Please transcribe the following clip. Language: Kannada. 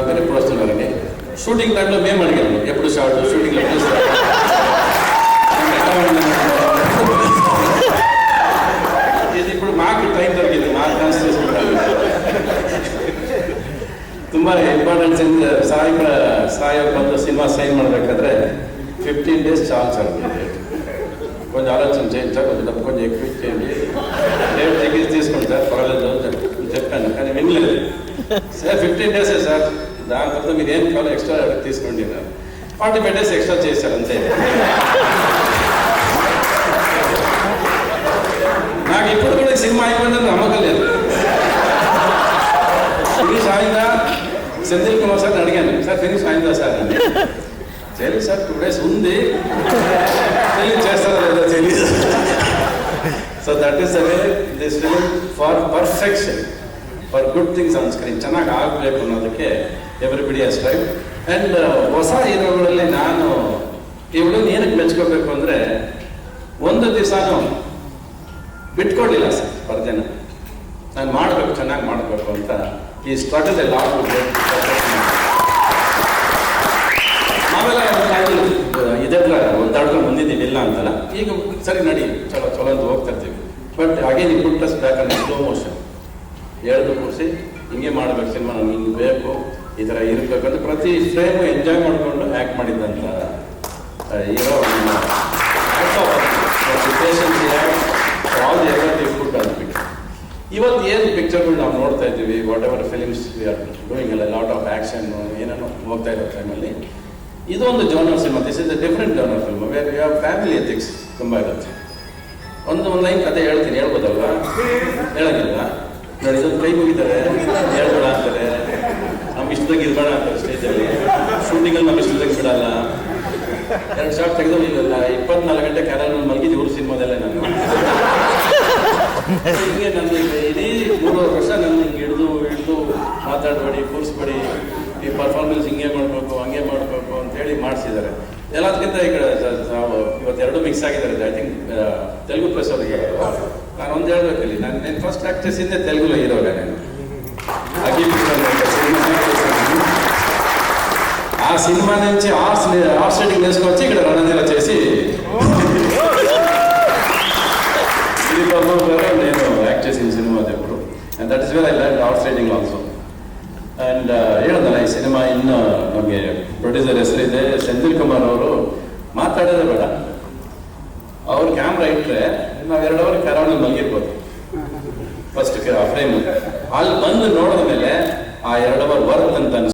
వెరీ ప్రొఫెషనల్ అండి. షూటింగ్ టైంలో మేము అడిగాము ఎప్పుడు షార్ట్ షూటింగ్ ఇది ఇప్పుడు మాకు టైం దొరికింది, మాకు కాన్ಸಂಟ್ರೇಷನ್ ತುಂಬ ಇಂಪಾರ್ಟೆನ್ಸ್ ಇಂದ ಸಾಯಿ ಬಂದು ಸಿನಿಮಾ ಸೈನ್ ಮಾಡಬೇಕಾದ್ರೆ 15 days చాలు సార్. కొంచెం ఆలోచన చేయండి సార్, కొంచెం డబ్బు కొంచెం ఎక్కువ ఇచ్చేయండి, డేట్ తగ్గించి తీసుకోండి సార్, పర్వాలేదు చెప్పాను. కానీ వినలేదు. సార్ 15 days సార్, దాని తర్వాత మీరు ఏం కావాలో ఎక్స్ట్రా తీసుకోండి. 45 days ఎక్స్ట్రా చేశారు అంతే. నాకు ఇప్పుడు కూడా సినిమా అయిపోయిందని నమ్మకం లేదు. ఫినిష్ అయిందా సెంధిల్ కుమార్ సార్ అడిగాను, సార్ ఫినిష్ అయిందా సార్ అని. తెలియదు సార్, 2 days ఉంది, తెలియదు చేస్తారా లేదా తెలియదు. So that is the way this film for perfection, for good things on screen. ಚೆನ್ನಾಗಿ ಆಗಬೇಕು ಅನ್ನೋದಕ್ಕೆ ಎವ್ರಿಬಡಿ ಹ್ಯಾಸ್ ಟ್ರೈಡ್. ಆ್ಯಂಡ್ ಹೊಸ ಹೀರೋಗಳಲ್ಲಿ ನಾನು ಇವಳು ಏನಕ್ಕೆ ಮೆಚ್ಕೋಬೇಕು ಅಂದರೆ, ಒಂದು ದಿವಸನೂ ಬಿಟ್ಕೊಡ್ಲಿಲ್ಲ ಸರ್ ಪರದೆನ. ನಾನು ಮಾಡಬೇಕು, ಚೆನ್ನಾಗಿ ಮಾಡಬೇಕು ಅಂತ ಈ ಸ್ಟ್ರಗಲ್ ಎಲ್ಲ ನಾವೆಲ್ಲ ಇದೆಲ್ಲ ಒದ್ದಾಡ್ಕೊಂಡು ಬಂದಿದ್ದೀವಿ ಇಲ್ಲ ಅಂತಲ್ಲ. ಈಗ ಸರಿ ನಡಿ ಚಲೋ ಚಲೋ ಅಂತ ಹೋಗ್ತಾ ಇರ್ತೀವಿ. ಬಟ್ ಹಾಗೆ ನೀವು ಪುಟ್ಟಸ್ ಬೇಕಂದ್ರೆ ಸ್ಲೋ ಮೋಷನ್ ಎಳೆದು ಕೂರಿಸಿ ಹಿಂಗೆ ಮಾಡಬೇಕು ಸಿನಿಮಾ, ನಮ್ಗೆ ಹಿಂಗೆ ಬೇಕು, ಈ ಥರ ಇರಬೇಕಂತ ಪ್ರತಿ ಫ್ರೇಮು ಎಂಜಾಯ್ ಮಾಡಿಕೊಂಡು ಆ್ಯಕ್ಟ್ ಮಾಡಿದ್ದಂಥ hero all the effort food ಆಗ್ಬಿಟ್ಟು. ಇವತ್ತು ಏನು ಪಿಕ್ಚರ್ಗಳು ನಾವು ನೋಡ್ತಾ ಇದ್ದೀವಿ, whatever films we are doing ಅಲ್ಲ, ಲಾಟ್ ಆಫ್ ಆ್ಯಕ್ಷನ್ ಏನೇನೋ ಹೋಗ್ತಾ ಇರೋ ಟೈಮಲ್ಲಿ ಇದೊಂದು genre cinema. This is a different genre film where you have family ethics ತುಂಬ ಇರುತ್ತೆ. ಒಂದು ಲೈನ್ ಕತೆ ಹೇಳ್ತೀನಿ, ಹೇಳ್ಬೋದಲ್ವಾ? ಹೇಳೋಂಗಿಲ್ಲ ನೋಡಿ, ಇದೊಂದು ಕೈ ಮುಗಿತಾರೆ, ಹೇಳ್ಬೇಡ ಅಂತಾರೆ, ನಮ್ಮ ಇಷ್ಟದಾಗ ಇರ್ಬೇಡ ಅಂತಾರೆ ಸ್ಟೇಜಲ್ಲಿ. ಶೂಟಿಂಗಲ್ಲಿ ನಮ್ಮ ಇಷ್ಟದಾಗ ಬಿಡಲ್ಲ. 2 ಶಾರ್ಟ್ ತೆಗೆದು 24 ಗಂಟೆ ಕ್ಯಾರಲ್ ಮಲಗಿದ್ದು ಇವ್ರ ಸಿನಿಮಾದಲ್ಲೇ ನಾನು. ಹಿಂಗೆ ನನ್ನ ಇಡೀ 3 ವರ್ಷ ನನ್ನ ಹಿಂಗೆ ಹಿಡಿದು ಮಾತಾಡಬೇಡಿ, ಕೂರಿಸ್ಬೇಡಿ, ಈ ಪರ್ಫಾರ್ಮೆನ್ಸ್ ಹಿಂಗೆ ಮಾಡಬೇಕು ಹಂಗೆ ಮಾಡಬೇಕು ಅಂತೇಳಿ ಮಾಡಿಸಿದ್ದಾರೆ. ಎಲ್ಲದಕ್ಕಿಂತ ಈ ಕಡೆ ಇವತ್ತೆರಡು ಮಿಕ್ಸ್ ಆಗಿದ್ದಾರೆ. ಐ ಥಿಂಕ್ ತೆಲುಗು ಪ್ಲಸ್ ಅವ್ರಿಗೆ ನಾನು ಒಂದು ಹೇಳ್ಬೇಕಲ್ಲಿ, ನಾನು ಫಸ್ಟ್ ಆ್ಯಕ್ಟರ್ಸ್ ಇಂದೇ ತೆಲುಗುలో హీరోగా నేను ఆ సినిమా నుంచి హార్స్ రైడింగ్ వేసుకొచ్చి ఇక్కడ రణంజల చేసి నేను యాక్ట్ చేసిన సినిమా అది ఎప్పుడు. And that is where I learn horse riding also. And ಹೇಳಿದಲ್ಲ, ಈ ಸಿನಿಮಾ ಇನ್ನು ನಮಗೆ ಪ್ರೊಡ್ಯೂಸರ್ ಹೆಸರಿದೆ ಸೆಂಥಿಲ್ ಕುಮಾರ್ ಅವರು. ಮಾತಾಡೋದೇ ಬೇಡ, ಅವ್ರು ಕ್ಯಾಮ್ರಾ ಇಟ್ಟರೆ ನಾವು 2 ಅವರ್ ಕರಾವಳಿ ಮಲಗಿರ್ಬೋದು. ಫಸ್ಟ್ ಫ್ರೇಮ್ ಅಲ್ಲಿ ಬಂದು ನೋಡಿದ ಮೇಲೆ ಆ 2 ಅವರ್ ವರ್ತ್ ಅಂತ